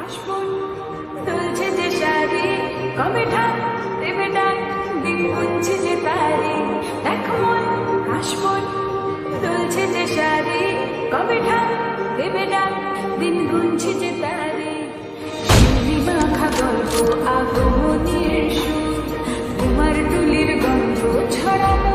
কাশবন তুলছে যে শাড়ি, কবে ঢাক দেবে ডাক, দিন গুনছে যে তারি। দেখ মন কাশবন তুলছে যে শাড়ি, কবে ঢাক দেবে ডাক, দিন গুনছে যে তারি। শিউলি মাখা গল্প আগমনের সুর, তোমার তুলির গন্ধ ছড়ানো